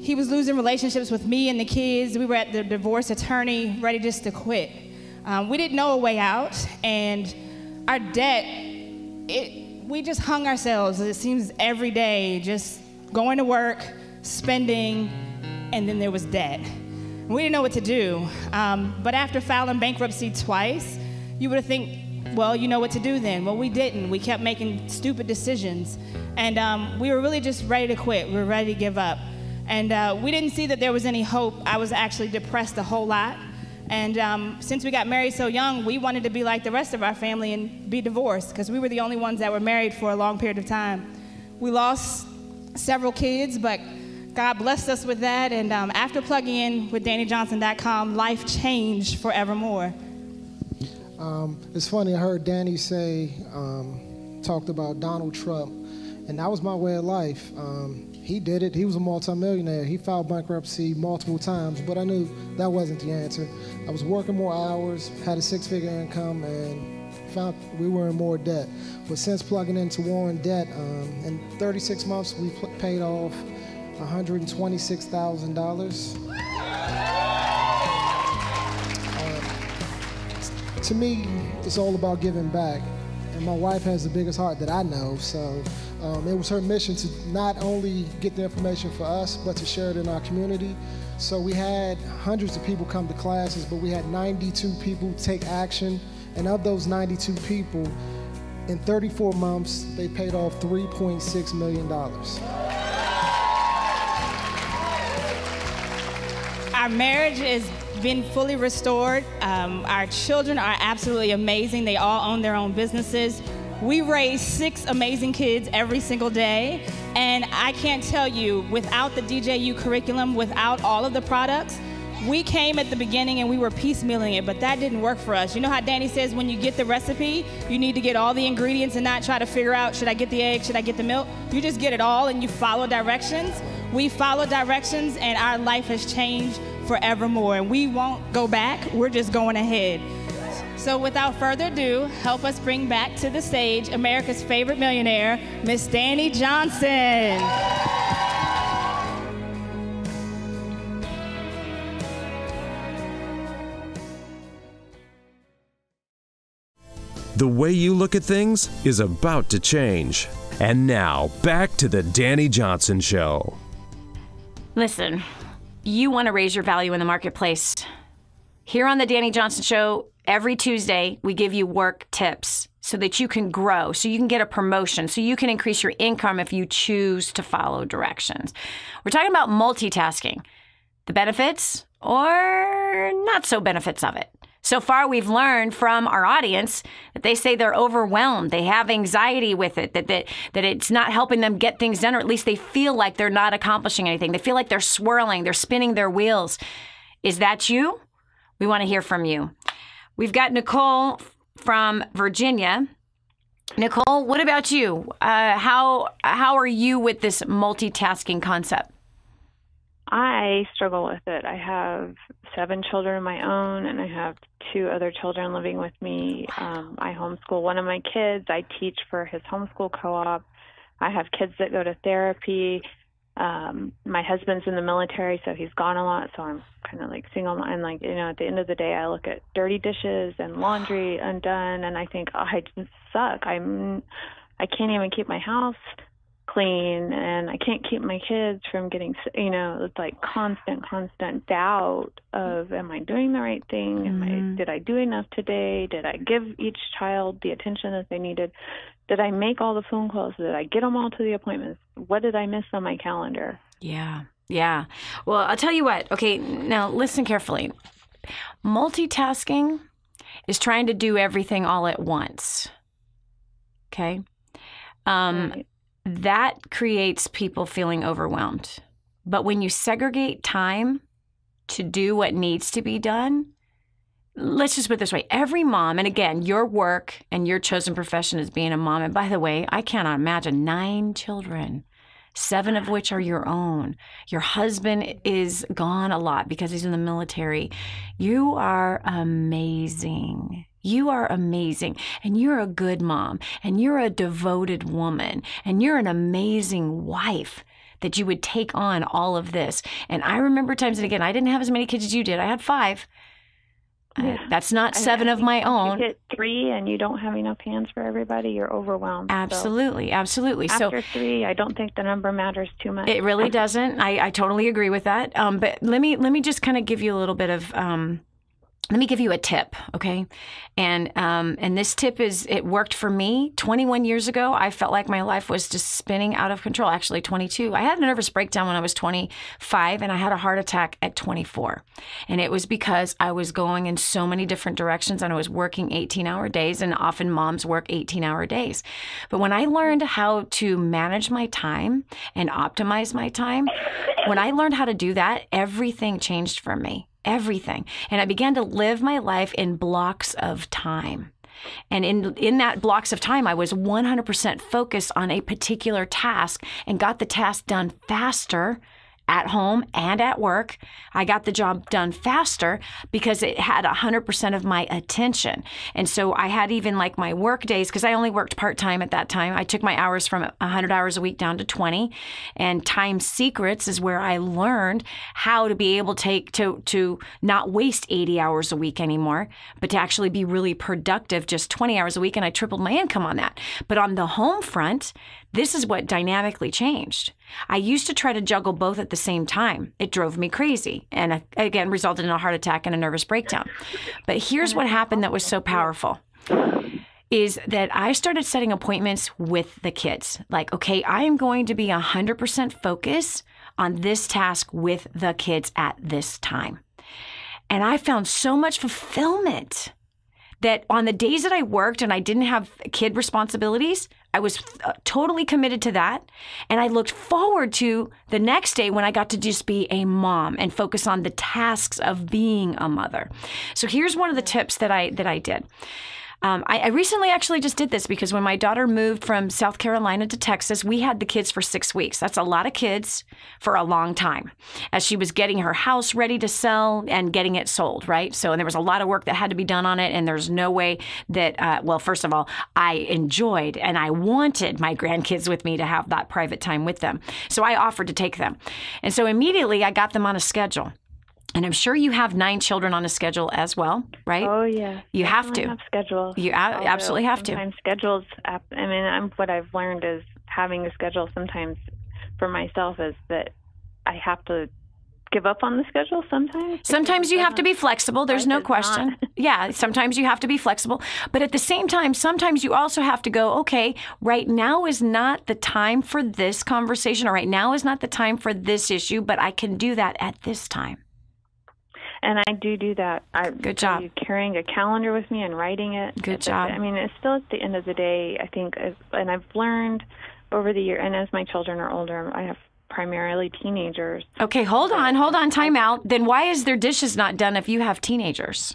he was losing relationships with me and the kids. We were at the divorce attorney, ready just to quit. We didn't know a way out, and our debt, we just hung ourselves, it seems, every day, just going to work, spending, and then there was debt. We didn't know what to do. But after filing bankruptcy twice, you would think, well, you know what to do then. Well, we didn't. We kept making stupid decisions. And we were really just ready to quit. We were ready to give up. And we didn't see that there was any hope. I was actually depressed a whole lot. And since we got married so young, we wanted to be like the rest of our family and be divorced, because we were the only ones that were married for a long period of time. We lost several kids, but God blessed us with that. And after plugging in with DaniJohnson.com, life changed forevermore. It's funny, I heard Dani say, talked about Donald Trump, and that was my way of life. He did it. He was a multi-millionaire. He filed bankruptcy multiple times, but I knew that wasn't the answer. I was working more hours, had a 6-figure income, and found we were in more debt. But since plugging into War in Debt, in 36 months, we paid off $126,000. To me, it's all about giving back. And my wife has the biggest heart that I know, so it was her mission to not only get the information for us, but to share it in our community. So we had hundreds of people come to classes, but we had 92 people take action. And of those 92 people, in 34 months, they paid off $3.6 million. Our marriage has been fully restored. Our children are absolutely amazing. They all own their own businesses. We raise 6 amazing kids every single day. And I can't tell you, without the DJU curriculum, without all of the products, we came at the beginning and we were piecemealing it, but that didn't work for us. You know how Dani says when you get the recipe, you need to get all the ingredients and not try to figure out, should I get the egg, should I get the milk? You just get it all and you follow directions. We follow directions and our life has changed forevermore. And we won't go back, we're just going ahead. So without further ado, help us bring back to the stage America's favorite millionaire, Miss Dani Johnson. The way you look at things is about to change. And now, back to the Dani Johnson Show. Listen, you want to raise your value in the marketplace. Here on the Dani Johnson Show, every Tuesday, we give you work tips so that you can grow, so you can get a promotion, so you can increase your income if you choose to follow directions. We're talking about multitasking, the benefits or not so benefits of it. So far, we've learned from our audience that they say they're overwhelmed. They have anxiety with it, that it's not helping them get things done, or at least they feel like they're not accomplishing anything. They feel like they're swirling, they're spinning their wheels. Is that you? We want to hear from you. We've got Nicole from Virginia. Nicole, what about you? How are you with this multitasking concept? I struggle with it. I have 7 children of my own, and I have 2 other children living with me. I homeschool one of my kids. I teach for his homeschool co-op. I have kids that go to therapy. My husband's in the military, so he's gone a lot, so I'm kind of like single. And like, you know, at the end of the day, I look at dirty dishes and laundry undone, and I think, oh, I just suck. I can't even keep my house clean, and I can't keep my kids from getting, you know, it's like constant doubt of, am I doing the right thing? Did I do enough today? Did I give each child the attention that they needed? Did I make all the phone calls? Did I get them all to the appointments? What did I miss on my calendar? Yeah. Well, I'll tell you what. Okay, now listen carefully. Multitasking is trying to do everything all at once. Okay? Right. That creates people feeling overwhelmed. But when you segregate time to do what needs to be done, let's just put it this way. Every mom, and again, your work and your chosen profession is being a mom. And by the way, I cannot imagine 9 children, 7 of which are your own. Your husband is gone a lot because he's in the military. You are amazing. You are amazing, and you're a good mom, and you're a devoted woman, and you're an amazing wife that you would take on all of this. And I remember times, and again, I didn't have as many kids as you did. I had 5. Yeah. That's not 7 of my own. You hit 3 and you don't have enough hands for everybody, you're overwhelmed. Absolutely. After 3, I don't think the number matters too much. It really doesn't. I totally agree with that. But let me just kind of give you a little bit of let me give you a tip, okay? And this tip it worked for me. 21 years ago, I felt like my life was just spinning out of control. Actually, 22. I had a nervous breakdown when I was 25, and I had a heart attack at 24. And it was because I was going in so many different directions, and I was working 18-hour days, and often moms work 18-hour days. But when I learned how to manage my time and optimize my time, when I learned how to do that, everything changed for me. Everything. And I began to live my life in blocks of time. And in that blocks of time, I was 100% focused on a particular task and got the task done faster at home and at work. I got the job done faster because it had 100% of my attention. And so I had even like my work days, because I only worked part-time at that time. I took my hours from 100 hours a week down to 20. And Time Secrets is where I learned how to be able to not waste 80 hours a week anymore, but to actually be really productive just 20 hours a week. And I tripled my income on that. But on the home front, this is what dynamically changed. I used to try to juggle both at the same time. It drove me crazy and again resulted in a heart attack and a nervous breakdown. But here's what happened that was so powerful is that I started setting appointments with the kids. Like, okay, I am going to be 100% focused on this task with the kids at this time. And I found so much fulfillment that on the days that I worked and I didn't have kid responsibilities, I was totally committed to that. And I looked forward to the next day when I got to just be a mom and focus on the tasks of being a mother. So here's one of the tips that I did. I recently actually just did this because when my daughter moved from South Carolina to Texas, we had the kids for 6 weeks. That's a lot of kids for a long time as she was getting her house ready to sell and getting it sold, right? So there was a lot of work that had to be done on it. And there's no way that, well, first of all, I enjoyed and I wanted my grandkids with me to have that private time with them. So I offered to take them. And so immediately I got them on a schedule. And I'm sure you have 9 children on a schedule as well, right? Oh, yeah. You have to. Have schedules. You absolutely have to. Sometimes schedules, I mean, what I've learned is having a schedule sometimes for myself is that I have to give up on the schedule sometimes. Sometimes you have to be flexible. There's no question. Yeah, sometimes you have to be flexible. But at the same time, sometimes you also have to go, okay, right now is not the time for this conversation, or right now is not the time for this issue, but I can do that at this time. And I do that. Good job. Carrying a calendar with me and writing it. Good job. I mean, it's still at the end of the day, I think, and I've learned over the year, and as my children are older, I have primarily teenagers. Okay, hold on, time out. Then why is their dishes not done if you have teenagers?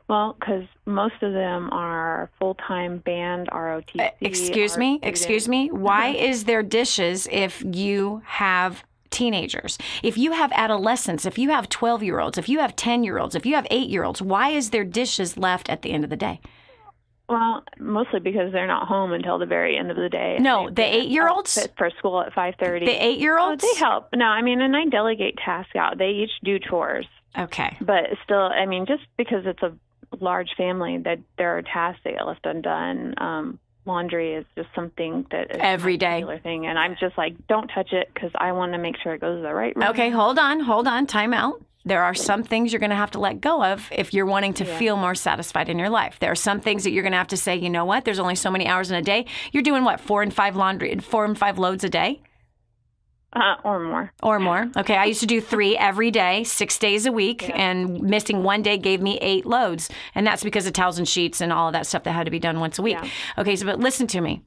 Well, because most of them are full-time band ROTC. Excuse me. Why is there dishes if you have teenagers? If you have adolescents, if you have 12-year-olds, if you have 10-year-olds, if you have 8-year-olds, why is there dishes left at the end of the day? Well, mostly because they're not home until the very end of the day. No, the 8-year-olds? For school at 5:30. The 8-year-olds? Oh, they help. No, I mean, and I delegate tasks out. They each do chores. Okay. But still, I mean, just because it's a large family, that there are tasks that get left undone. Laundry is just something that is every day thing, and I'm just like, don't touch it because I want to make sure it goes to the right room. Okay, hold on, time out. There are some things you're going to have to let go of if you're wanting to feel more satisfied in your life. There are some things that you're going to have to say, you know what? There's only so many hours in a day. You're doing what? 4 and 5 loads a day? Or more. Or more. Okay, I used to do 3 every day, 6 days a week, and missing 1 day gave me 8 loads. And that's because of towels and sheets and all of that stuff that had to be done once a week. Yeah. Okay, so but listen to me.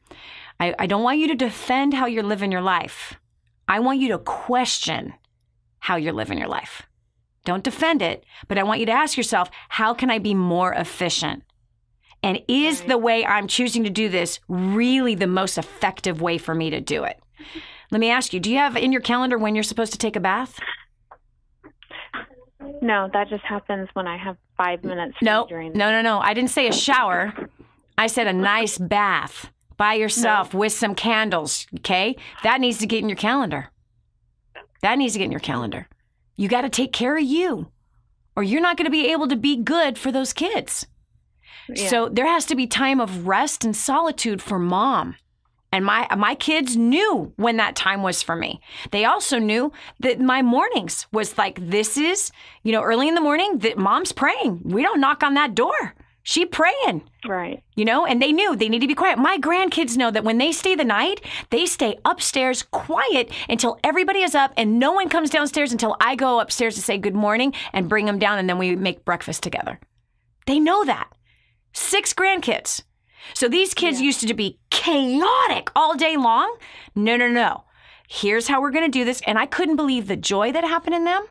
I don't want you to defend how you're living your life. I want you to question how you're living your life. Don't defend it, but I want you to ask yourself, how can I be more efficient? And is the way I'm choosing to do this really the most effective way for me to do it? Let me ask you, do you have in your calendar when you're supposed to take a bath? No, that just happens when I have 5 minutes. No. I didn't say a shower. I said a nice bath by yourself with some candles, okay? That needs to get in your calendar. You got to take care of you, or you're not going to be able to be good for those kids. Yeah. So there has to be time of rest and solitude for mom. And my kids knew when that time was for me. They also knew that my mornings was like, this is, early in the morning, that mom's praying. We don't knock on that door. She praying. Right. And they knew they need to be quiet. My grandkids know that when they stay the night, they stay upstairs quiet until everybody is up and no one comes downstairs until I go upstairs to say good morning and bring them down, and then we make breakfast together. They know that. 6 grandkids. So these kids used to be chaotic all day long. No. Here's how we're going to do this. And I couldn't believe the joy that happened in them.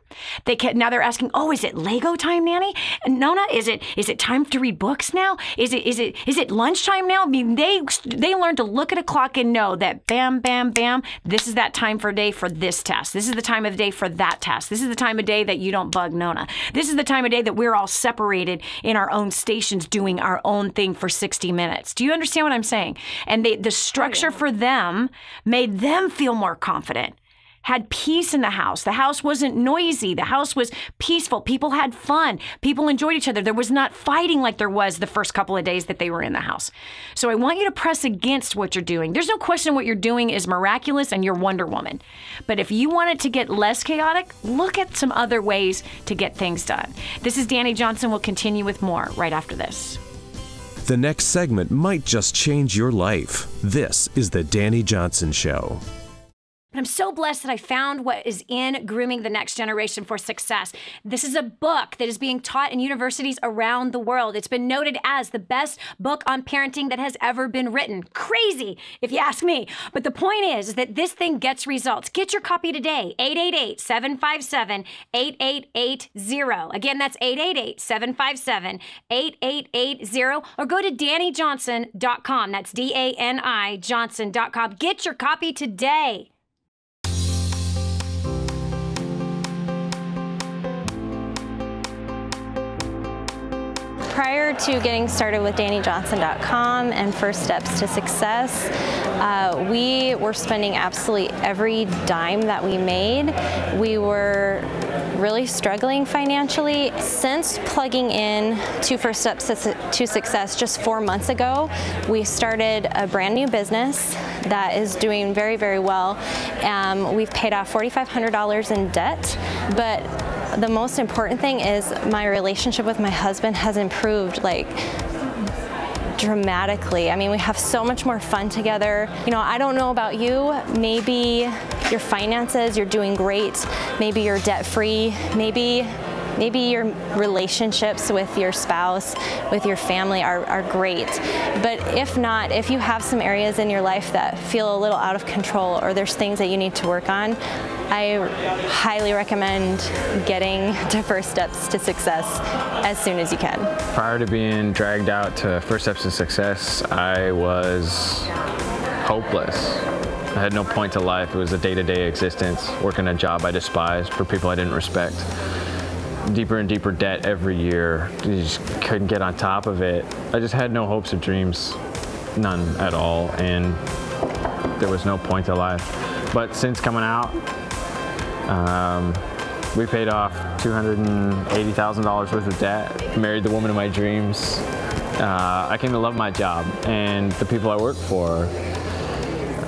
Now they're asking, oh, is it Lego time, Nanny? Nona, is it time to read books now? Is it lunchtime now? I mean, they learn to look at a clock and know that bam, bam, bam, this is that time for day for this task. This is the time of day for that task. This is the time of day that you don't bug Nona. This is the time of day that we're all separated in our own stations doing our own thing for 60 minutes. Do you understand what I'm saying? And the structure for them made them feel more confident, had peace in the house. The house wasn't noisy. The house was peaceful. People had fun. People enjoyed each other. There was not fighting like there was the first couple of days that they were in the house. So I want you to press against what you're doing. There's no question what you're doing is miraculous and you're Wonder Woman. But if you want it to get less chaotic, look at some other ways to get things done. This is Dani Johnson. We'll continue with more right after this. The next segment might just change your life. This is The Dani Johnson Show. I'm so blessed that I found what is in Grooming the Next Generation for Success. This is a book that is being taught in universities around the world. It's been noted as the best book on parenting that has ever been written. Crazy, if you ask me. But the point is that this thing gets results. Get your copy today, 888-757-8880. Again, that's 888-757-8880. Or go to DaniJohnson.com. That's DANI Johnson.com. Get your copy today. Prior to getting started with DaniJohnson.com and First Steps to Success, we were spending absolutely every dime that we made. We were really struggling financially. Since plugging in to First Steps to Success just 4 months ago, we started a brand new business that is doing very, very well. We've paid off $4,500 in debt, but the most important thing is my relationship with my husband has improved like dramatically. I mean, we have so much more fun together. I don't know about you, maybe your finances, you're doing great, maybe you're debt-free, maybe your relationships with your spouse, with your family are great. But if not, if you have some areas in your life that feel a little out of control or there's things that you need to work on, I highly recommend getting to First Steps to Success as soon as you can. Prior to being dragged out to First Steps to Success, I was hopeless. I had no point to life. It was a day-to-day existence, working a job I despised for people I didn't respect. Deeper and deeper debt every year. You just couldn't get on top of it. I just had no hopes or dreams, none at all, and there was no point to life. But since coming out, we paid off $280,000 worth of debt, married the woman of my dreams. I came to love my job and the people I work for.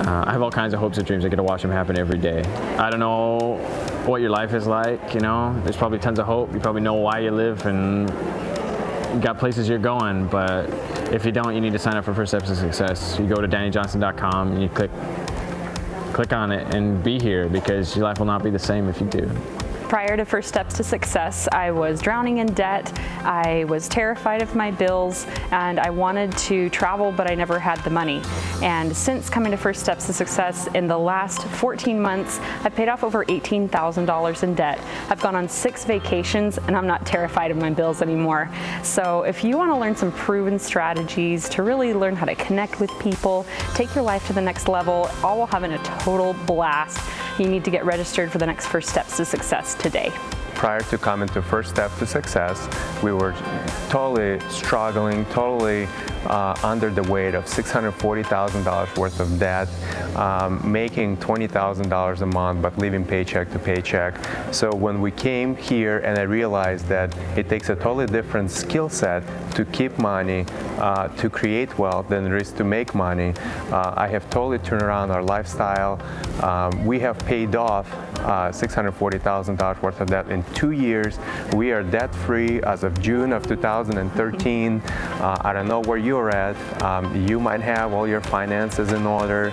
I have all kinds of hopes and dreams. I get to watch them happen every day. I don't know what your life is like, There's probably tons of hope. You probably know why you live and you got places you're going, but if you don't, you need to sign up for First Steps to Success. You go to DaniJohnson.com and you click on it and be here, because your life will not be the same if you do. Prior to First Steps to Success, I was drowning in debt, I was terrified of my bills, and I wanted to travel, but I never had the money. And since coming to First Steps to Success, in the last 14 months, I've paid off over $18,000 in debt. I've gone on 6 vacations, and I'm not terrified of my bills anymore. So if you want to learn some proven strategies to really learn how to connect with people, take your life to the next level, all while having a total blast, you need to get registered for the next First Steps to Success today. prior to coming to First Steps to Success, we were totally struggling, totally under the weight of $640,000 worth of debt, making $20,000 a month, but living paycheck to paycheck. So when we came here and I realized that it takes a totally different skill set to keep money, to create wealth than it is to make money, I have totally turned around our lifestyle. We have paid off $640,000 worth of debt in 2 years. We are debt-free as of June of 2013. I don't know where you're at. You might have all your finances in order.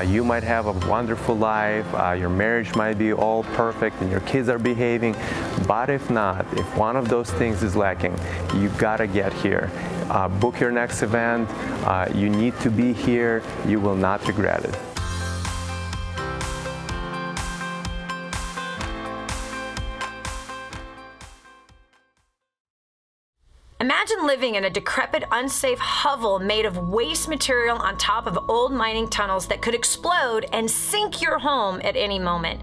You might have a wonderful life. Your marriage might be all perfect and your kids are behaving. But if not, if one of those things is lacking, you gotta get here. Book your next event. You need to be here. You will not regret it. Imagine living in a decrepit, unsafe hovel made of waste material on top of old mining tunnels that could explode and sink your home at any moment.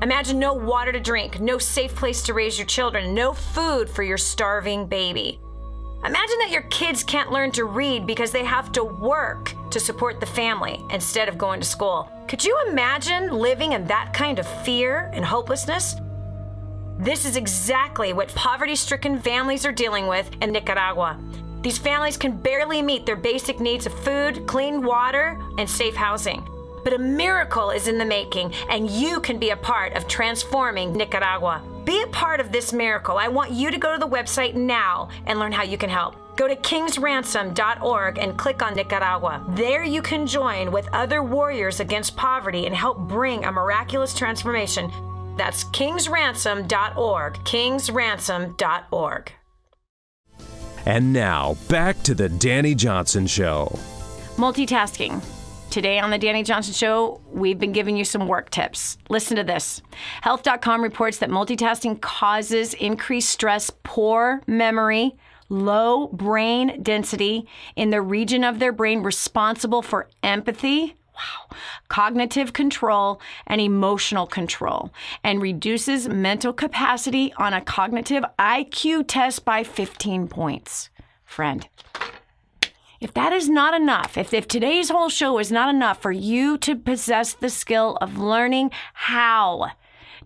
Imagine no water to drink, no safe place to raise your children, no food for your starving baby. Imagine that your kids can't learn to read because they have to work to support the family instead of going to school. Could you imagine living in that kind of fear and hopelessness? This is exactly what poverty-stricken families are dealing with in Nicaragua. These families can barely meet their basic needs of food, clean water, and safe housing. But a miracle is in the making, and you can be a part of transforming Nicaragua. Be a part of this miracle. I want you to go to the website now and learn how you can help. Go to kingsransom.org and click on Nicaragua. There you can join with other warriors against poverty and help bring a miraculous transformation. That's kingsransom.org, kingsransom.org. And now, back to the Dani Johnson Show. Multitasking. Today on the Dani Johnson Show, we've been giving you some work tips. Listen to this. Health.com reports that multitasking causes increased stress, poor memory, low brain density in the region of their brain responsible for empathy, cognitive control, and emotional control, and reduces mental capacity on a cognitive IQ test by 15 points. Friend, if that is not enough, if today's whole show is not enough for you to possess the skill of learning how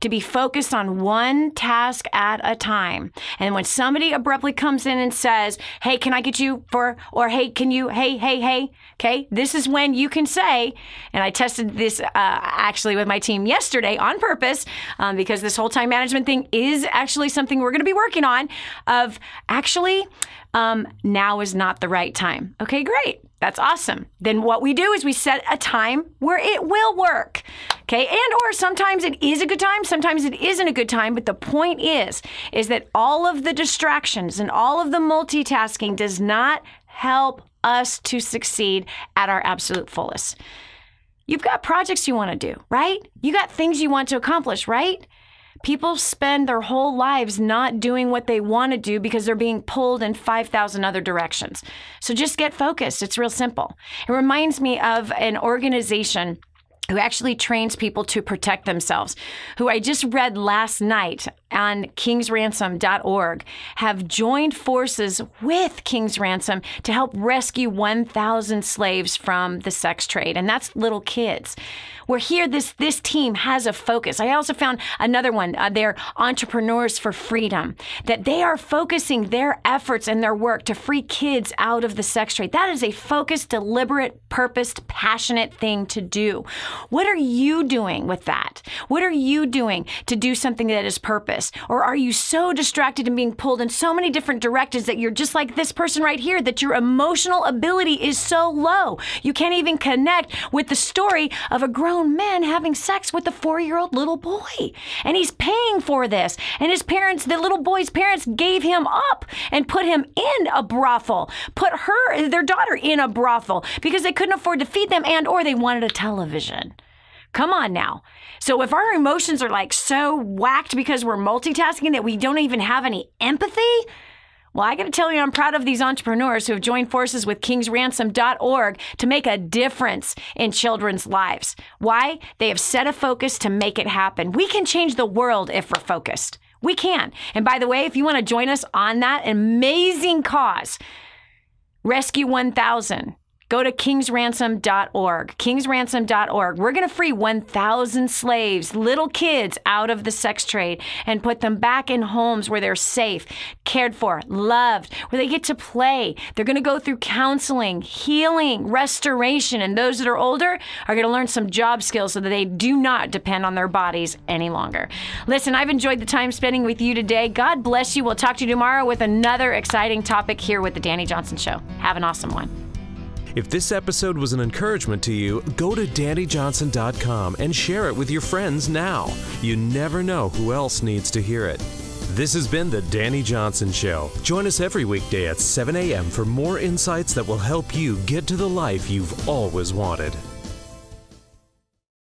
to be focused on one task at a time. And when somebody abruptly comes in and says, hey, can I get you for, or hey, can you, hey, okay, this is when you can say, and I tested this actually with my team yesterday on purpose, because this whole time management thing is actually something we're going to be working on, of actually, now is not the right time. Okay, great. That's awesome. Then what we do is we set a time where it will work. Okay, and or sometimes it is a good time, sometimes it isn't a good time, but the point is that all of the distractions and all of the multitasking does not help us to succeed at our absolute fullest. You've got projects you want to do, right? You got things you want to accomplish, right? People spend their whole lives not doing what they want to do because they're being pulled in 5,000 other directions. So just get focused. It's real simple. It reminds me of an organization who actually trains people to protect themselves, who I just read last night on kingsransom.org, have joined forces with King's Ransom to help rescue 1,000 slaves from the sex trade. And that's little kids. We're here, this team has a focus. I also found another one, they're Entrepreneurs for Freedom, that they are focusing their efforts and their work to free kids out of the sex trade. That is a focused, deliberate, purposed, passionate thing to do. What are you doing with that? What are you doing to do something that is purpose? Or are you so distracted and being pulled in so many different directions that you're just like this person right here, that your emotional ability is so low? You can't even connect with the story of a grown man having sex with a 4-year-old little boy. And he's paying for this. And his parents, the little boy's parents, gave him up and put him in a brothel, put their daughter in a brothel because they couldn't afford to feed them and or they wanted a television. Come on now. So if our emotions are like so whacked because we're multitasking that we don't even have any empathy, well, I got to tell you, I'm proud of these entrepreneurs who have joined forces with kingsransom.org to make a difference in children's lives. Why? They have set a focus to make it happen. We can change the world if we're focused. We can. And by the way, if you want to join us on that amazing cause, Rescue 1000, go to kingsransom.org. Kingsransom.org. We're going to free 1,000 slaves, little kids, out of the sex trade and put them back in homes where they're safe, cared for, loved, where they get to play. They're going to go through counseling, healing, restoration, and those that are older are going to learn some job skills so that they do not depend on their bodies any longer. Listen, I've enjoyed the time spending with you today. God bless you. We'll talk to you tomorrow with another exciting topic here with the Dani Johnson Show. Have an awesome one. If this episode was an encouragement to you, go to DaniJohnson.com and share it with your friends now. You never know who else needs to hear it. This has been The Dani Johnson Show. Join us every weekday at 7 a.m. for more insights that will help you get to the life you've always wanted.